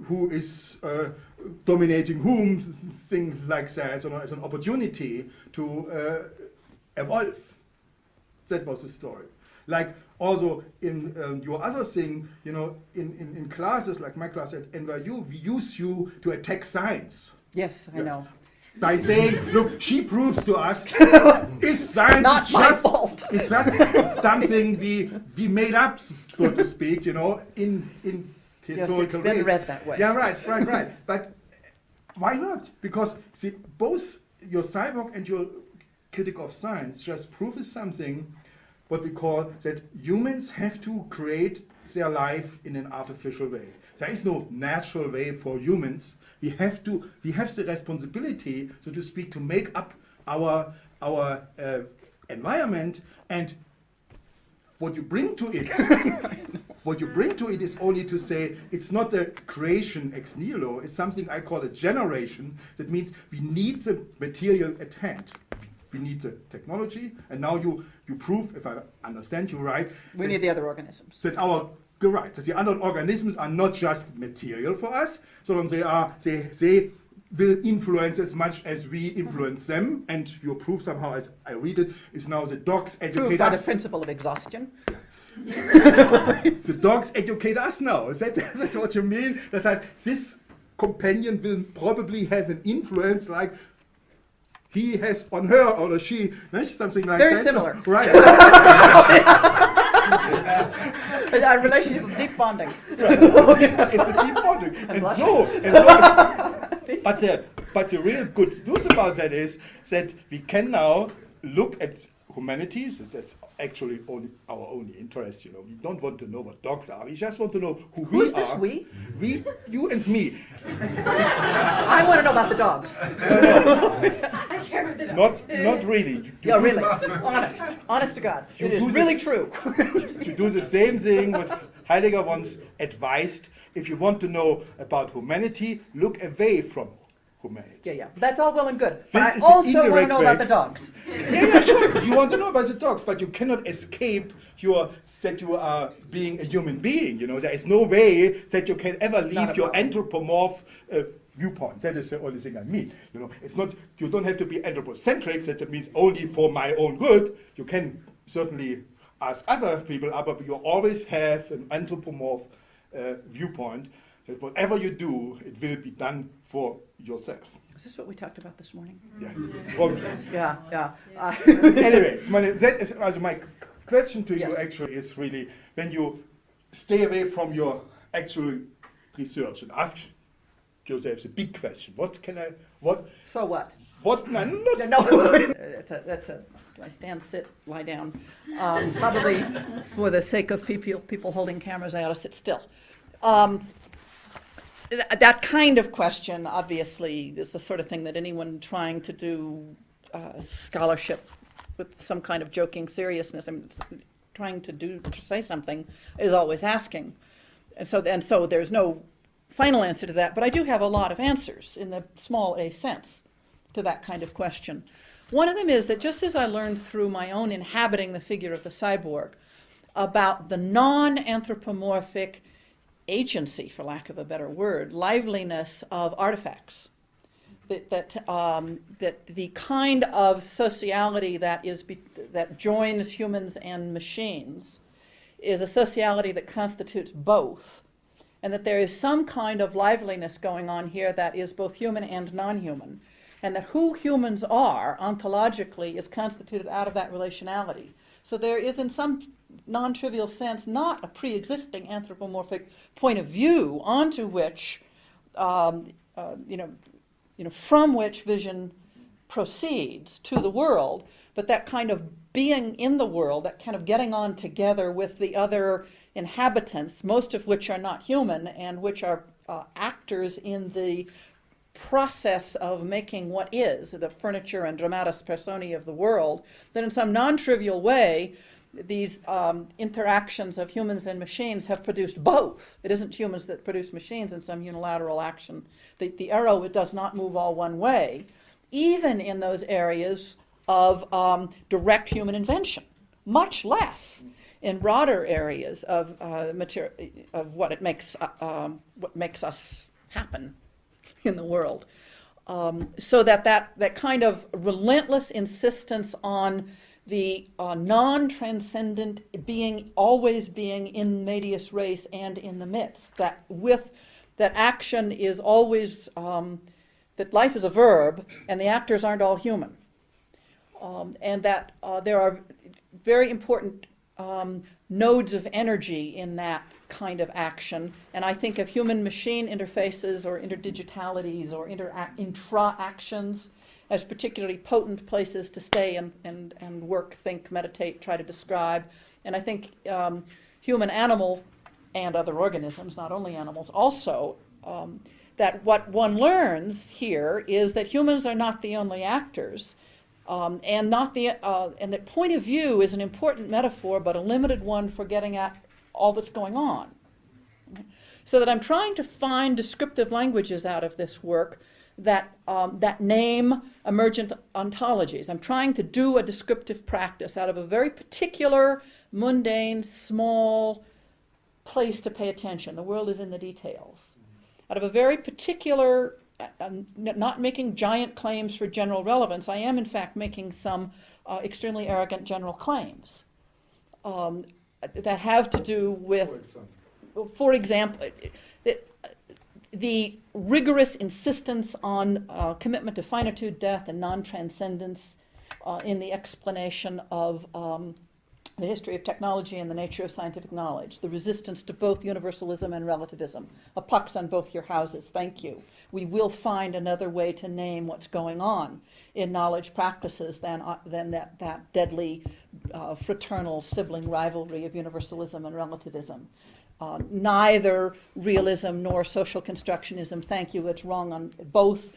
who is dominating whom, things like that, as an opportunity to evolve. That was the story. Like also in your other thing, in classes like my class at NYU, we use you to attack science. Yes, I know. By saying, look, she proves to us, is science Not is my just, fault. It's just something we made up, so to speak, in historical Yes, it's been ways. read that way. Yeah, right. But why not? Because see, both your cyborg and your critic of science just proves something, what we call that humans have to create their life in an artificial way. There is no natural way for humans. We have the responsibility, so to speak, to make up our environment, and what you bring to it. What you bring to it is only to say it's not a creation ex nihilo. It's something I call a generation. That means we need the material at hand. We need the technology, and now you prove, if I understand you right, We need the other organisms. that that the other organisms are not just material for us, so they will influence as much as we influence them. And your proof somehow, as I read it, is now the dogs educate Proved by us. the principle of exhaustion. The dogs educate us now. Is that what you mean? That heißt, this companion will probably have an influence like he has on her or she, something like Very that. similar. So, right. A relationship of deep bonding. It's a deep bonding. But the real good news about that is that we can now look at humanity. So that's actually our only interest. We don't want to know what dogs are. We just want to know who we are. Who's this we? We, you and me. I want to know about the dogs. I care about the dogs. Not really. Yeah, really. Honest to God. It is really true. To do the same thing what Heidegger once advised. If you want to know about humanity, look away from humanity. Yeah. That's all well and good. This But I is the also want to indirect know way. about the dogs. Yeah, sure. You want to know about the dogs, but you cannot escape that you are being a human being. There is no way that you can ever leave your anthropomorph viewpoint. That is the only thing I mean. It's not. You don't have to be anthropocentric. That means only for my own good. You can certainly ask other people, but you always have an anthropomorph viewpoint. That whatever you do, it will be done for yourself. Is this what we talked about this morning? Yeah. Probably. Yeah. Anyway, that is my question to you. Yes. Actually, is really when you stay away from your actual research and ask yourself the big question: what can I? What? So what? What? No. No. That's a. Do I stand, sit, lie down? Probably, for the sake of people holding cameras, I ought to sit still. That kind of question, obviously, is the sort of thing that anyone trying to do scholarship with some kind of joking seriousness, trying to say something, is always asking. And so there's no final answer to that, but I do have a lot of answers in the small a sense to that kind of question. One of them is that just as I learned through my own inhabiting the figure of the cyborg about the non-anthropomorphic agency, for lack of a better word, liveliness of artifacts, that the kind of sociality that joins humans and machines is a sociality that constitutes both, and that there is some kind of liveliness going on here that is both human and non-human, and that who humans are ontologically is constituted out of that relationality. So there is, in some non-trivial sense, not a pre-existing anthropomorphic point of view onto which, from which vision proceeds to the world, but that kind of being in the world, that kind of getting on together with the other inhabitants, most of which are not human and which are actors in the process of making what is the furniture and dramatis personae of the world, that in some non-trivial way these interactions of humans and machines have produced both. It isn't humans that produce machines in some unilateral action. The arrow, it does not move all one way, even in those areas of direct human invention, much less in broader areas of what makes us happen in the world. So that kind of relentless insistence on the non-transcendent being, always being in medias res and in the midst, that action is always, that life is a verb and the actors aren't all human. And that there are very important nodes of energy in that kind of action. And I think of human-machine interfaces or interdigitalities or intra-actions as particularly potent places to stay and work, think, meditate, try to describe. And I think human-animal and other organisms, not only animals, also, that what one learns here is that humans are not the only actors, and that point of view is an important metaphor, but a limited one for getting at all that's going on. So that I'm trying to find descriptive languages out of this work that name emergent ontologies. I'm trying to do a descriptive practice out of a very particular, mundane, small place to pay attention. The world is in the details. Out of a very particular, not making giant claims for general relevance, I am in fact making some extremely arrogant general claims that have to do with, for example, the rigorous insistence on commitment to finitude, death, and non-transcendence in the explanation of the history of technology and the nature of scientific knowledge, the resistance to both universalism and relativism. A pox on both your houses, thank you. We will find another way to name what's going on in knowledge practices than that deadly fraternal sibling rivalry of universalism and relativism. Neither realism nor social constructionism, thank you, it's wrong on both.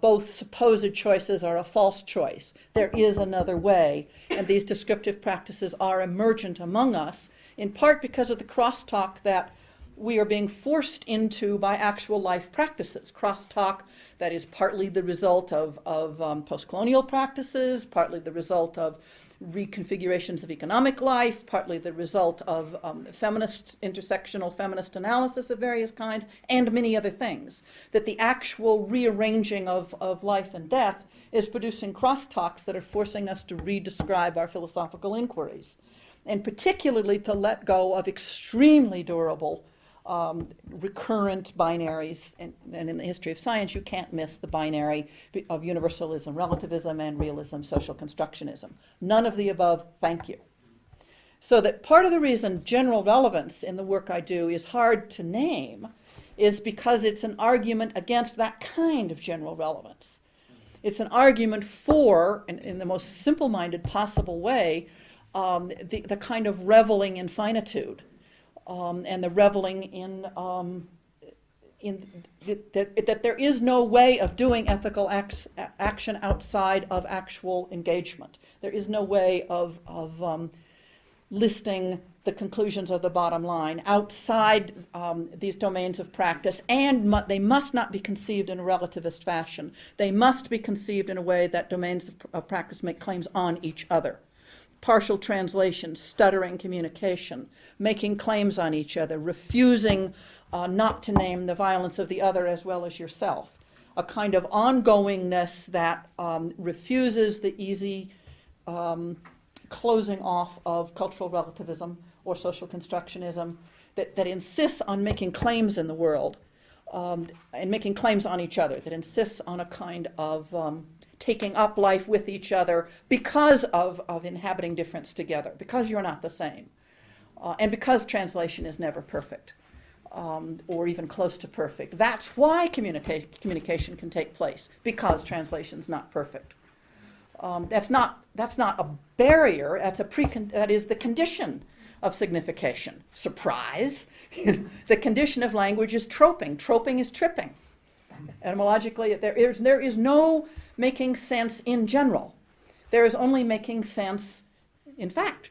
Both supposed choices are a false choice. There is another way, and these descriptive practices are emergent among us, in part because of the crosstalk that we are being forced into by actual life practices. Crosstalk that is partly the result of post-colonial practices, partly the result of reconfigurations of economic life, partly the result of intersectional feminist analysis of various kinds, and many other things. That the actual rearranging of life and death is producing crosstalks that are forcing us to redescribe our philosophical inquiries, and particularly to let go of extremely durable recurrent binaries, and in the history of science you can't miss the binary of universalism, relativism, and realism, social constructionism. None of the above, thank you. So that part of the reason general relevance in the work I do is hard to name is because it's an argument against that kind of general relevance. It's an argument for, in the most simple-minded possible way, the kind of reveling in finitude. And the reveling in that there is no way of doing ethical action outside of actual engagement. There is no way of listing the conclusions of the bottom line outside these domains of practice, and they must not be conceived in a relativist fashion. They must be conceived in a way that domains of practice make claims on each other. Partial translation, stuttering communication, making claims on each other, refusing not to name the violence of the other as well as yourself. A kind of ongoingness that refuses the easy closing off of cultural relativism or social constructionism, that insists on making claims in the world and making claims on each other, that insists on a kind of taking up life with each other because of inhabiting difference together, because you're not the same, and because translation is never perfect, or even close to perfect. That's why communication can take place, because translation's not perfect. That's not a barrier, that is the condition of signification. Surprise! The condition of language is troping. Troping is tripping. Etymologically, there is no making sense in general. There is only making sense in fact.